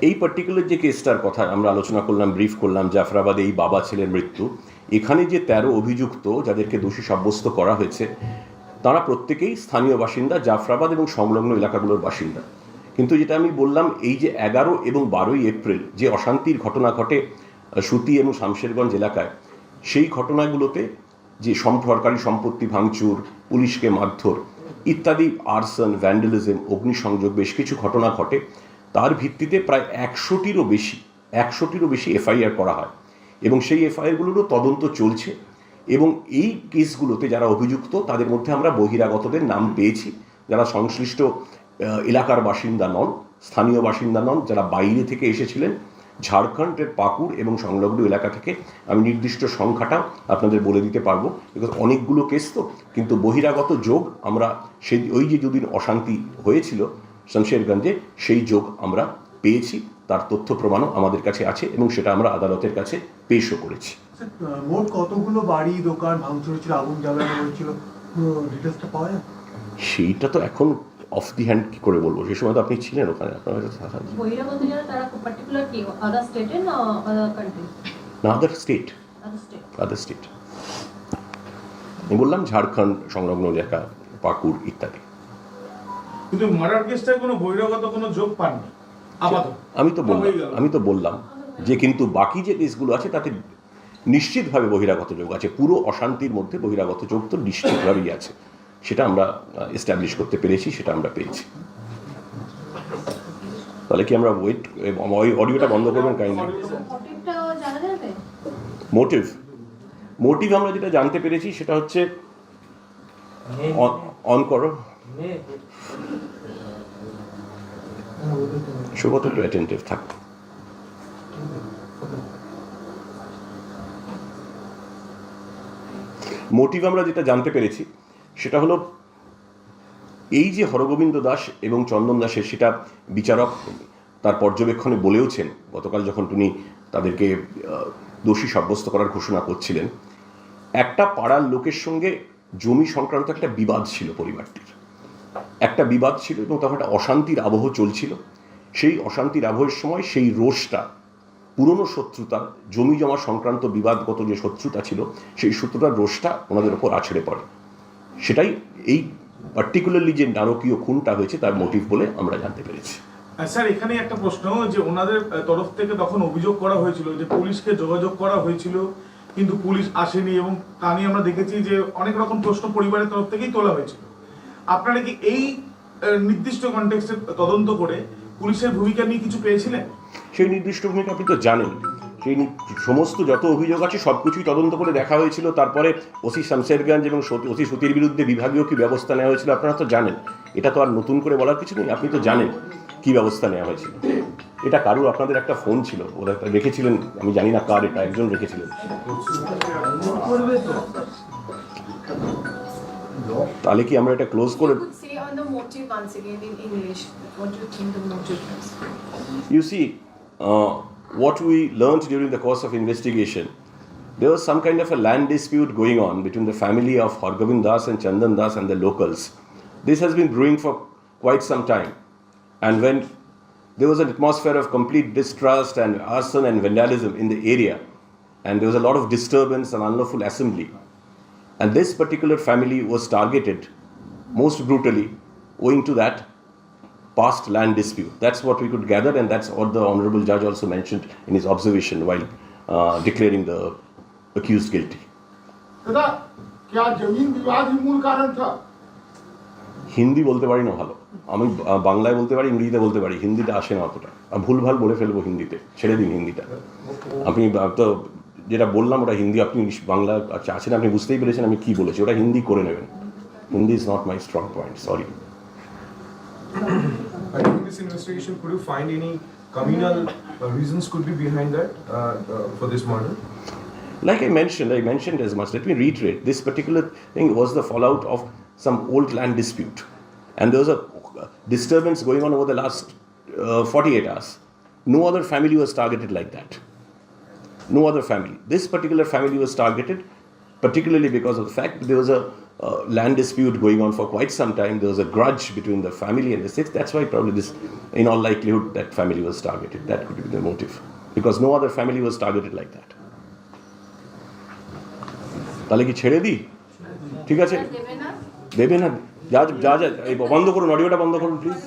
এই পার্টিকুলার যে কেসটার কথা আমরা আলোচনা করলাম, ব্রিফ করলাম, জাফরাবাদে এই বাবা ছেলের মৃত্যু, এখানে যে 13 অভিযুক্ত যাদেরকে দোষী সাব্যস্ত করা হয়েছে তারা প্রত্যেকেই স্থানীয় বাসিন্দা, জাফরাবাদ এবং সংলগ্ন এলাকাগুলোর বাসিন্দা। কিন্তু যেটা আমি বললাম, এই যে 11 এবং 12ই এপ্রিল যে অশান্তির ঘটনা ঘটে সুতি এবং শামশেরগঞ্জ এলাকায়, সেই ঘটনাগুলোতে যে সরকারি সম্পত্তি ভাঙচুর, পুলিশকে মারধর ইত্যাদি, আর্সন, ভ্যান্ডালিজম, অগ্নিসংযোগ, বেশ কিছু ঘটনা ঘটে। তার ভিত্তিতে প্রায় 100টিরও বেশি এফআইআর করা হয় এবং সেই এফআইআরগুলোরও তদন্ত চলছে। এবং এই কেসগুলোতে যারা অভিযুক্ত তাদের মধ্যে আমরা বহিরাগতদের নাম পেয়েছি, যারা সংশ্লিষ্ট এলাকার বাসিন্দা নন, স্থানীয় বাসিন্দা নন, যারা বাইরে থেকে এসেছিলেন, ঝাড়খণ্ডের পাকুড় এবং সংলগ্ন এলাকা থেকে। আমি নির্দিষ্ট সংখ্যাটা আপনাদের বলে দিতে পারবো, বিকজ অনেকগুলো কেস তো। কিন্তু বহিরাগত যোগ আমরা ওই যে দুদিন অশান্তি হয়েছিল শামশেরগঞ্জে, সেই যোগ আমরা পেয়েছি, তার তথ্য প্রমাণও আমাদের কাছে আছে এবং সেটা আমরা আদালতের কাছে পেশও করেছি। মোট কতগুলো বাড়ি দোকান ভাঙচুর হয়েছিল, আগুন জ্বালানো হয়েছিল, ডিটেলসটা পাওয়া যায়? সেইটা তো এখন অফ দি হ্যান্ড কি করে বলবো, সেই সময় তো আপনি ছিলেন ওখানে, আপনার হয়তো থাকা। বহিরাগত যারা তারা পার্টিকুলার কি আদার স্টেটে না আদার কান্ট্রি? না, আদার স্টেট। আমি বললাম ঝাড়খণ্ড সংলগ্ন এলাকা, পাকুড় ইত্যাদি। কিন্তু মার্ডার কেসটায় কোনো বহিরাগত কোনো যোগ পাননি আপাতত। আমি তো বললাম যে কিন্তু বাকি যে কেসগুলো আছে তাতে নিশ্চিতভাবে বহিরাগত যোগ আছে। পুরো অশান্তির মধ্যে বহিরাগত যোগ তো নিশ্চিতভাবেই আছে, সেটা আমরা এস্টাবলিশ করতে পেরেছি, সেটা আমরা পেয়েছি। তাহলে কি আমরা অডিওটা বন্ধ করবেন কাইন্ডলি? মোটিভ আমরা যেটা জানতে পেরেছি সেটা হচ্ছে, অন করো সুগত, একটু অ্যাটেন্টিভ থাক। মোটিভ আমরা যেটা জানতে পেরেছি সেটা হলো এই যে হরগোবিন্দ দাস এবং চন্দন দাসের, সেটা বিচারক তার পর্যবেক্ষণে বলেওছেন গতকাল যখন তিনি তাদেরকে দোষী সাব্যস্ত করার ঘোষণা করছিলেন। একটা পাড়ার লোকের সঙ্গে জমি সংক্রান্ত একটা বিবাদ ছিল, পরিবারটির একটা বিবাদ ছিল এবং তখন একটা অশান্তির আবহ চলছিল। সেই অশান্তির আবহের সময় সেই রোষটা, পুরনো শত্রুতা, জমি জমা সংক্রান্ত বিবাদগত যে শত্রুতা ছিল, সেই শত্রুতার রোষটা ওনাদের ওপর আছড়ে পড়ে। সেটাই এই পার্টিকুলারলি যে নারকীয় খুনটা হয়েছে তার মোটিভ বলে আমরা জানতে পেরেছি। স্যার, এখানে একটা প্রশ্ন, যে ওনাদের তরফ থেকে তখন অভিযোগ করা হয়েছিল যে পুলিশকে যোগাযোগ করা হয়েছিল কিন্তু পুলিশ আসেনি, এবং তা নিয়ে আমরা দেখেছি যে অনেক রকম প্রশ্ন পরিবারের তরফ থেকেই তোলা হয়েছিল। আপনারা কি এই নির্দিষ্ট কনটেক্সটে তদন্ত করে পুলিশের ভূমিকা নিয়ে কিছু পেয়েছিলেন? সেই নির্দিষ্ট ভূমিকা আপনি তো জানেন, সেই সমস্ত যত অভিযোগ আছে সব কিছুই তদন্ত করে দেখা হয়েছিল। তারপরে ওসি শামশেরগঞ্জ এবং ওসি সুতির বিরুদ্ধে বিভাগীয় কী ব্যবস্থা নেওয়া হয়েছিল আপনারা তো জানেন। এটা তো আর নতুন করে বলার কিছু নেই, আপনি তো জানেন কী ব্যবস্থা নেওয়া হয়েছিল। এটা কারুর আপনাদের একটা ফোন ছিল, ওরা রেখেছিলেন, আমি জানি না কার, এটা একজন রেখেছিলেন। তাহলে কি আমরা এটা ক্লোজ করে? You see, what we learned during the course of investigation, there was some kind of a land dispute going on between the family of Hargobind Das and Chandan Das and the locals. This has been brewing for quite some time, and when there was an atmosphere of complete distrust and arson and vandalism in the area, and there was a lot of disturbance and unlawful assembly, and this particular family was targeted most brutally owing to that past land dispute. That's what we could gather, and that's what the honorable judge also mentioned in his observation while declaring the accused guilty. দাদা, क्या जमीन विवाद ही मूल कारण था? হিন্দি বলতে পারি না ভালো, আমি বাংলায় বলতে পারি, ইংরেজিতে বলতে পারি, হিন্দিটা আসে না অতটা, ভুলভাল বলে ফেলবো হিন্দিতে, ছেড়ে দিন হিন্দিটা। আপনি তো যেটা বললাম ওটা হিন্দি, আপনি বাংলা আছেন, আপনি বুঝতেই পেরেছেন আমি কি বলেছি, ওটা হিন্দি করে নেবেন। Hindi is not my strong point, sorry. In this investigation, could you find any communal reasons could be behind that for this murder? Like I mentioned as much. Let me reiterate. This particular thing was the fallout of some old land dispute, and there was a disturbance going on over the last 48 hours. No other family was targeted like that. No other family. This particular family was targeted particularly because of the fact that there was land dispute going on for quite some time. There was a grudge between the family and the Sikhs. That's why probably this, in all likelihood, that family was targeted. That could be the motive. Because no other family was targeted like that. তাহলে কি ছেড়ে দিই? ঠিক আছে, দেবে না, যা যা যা, এই বন্ধ করুন, অডিওটা বন্ধ করুন প্লিজ।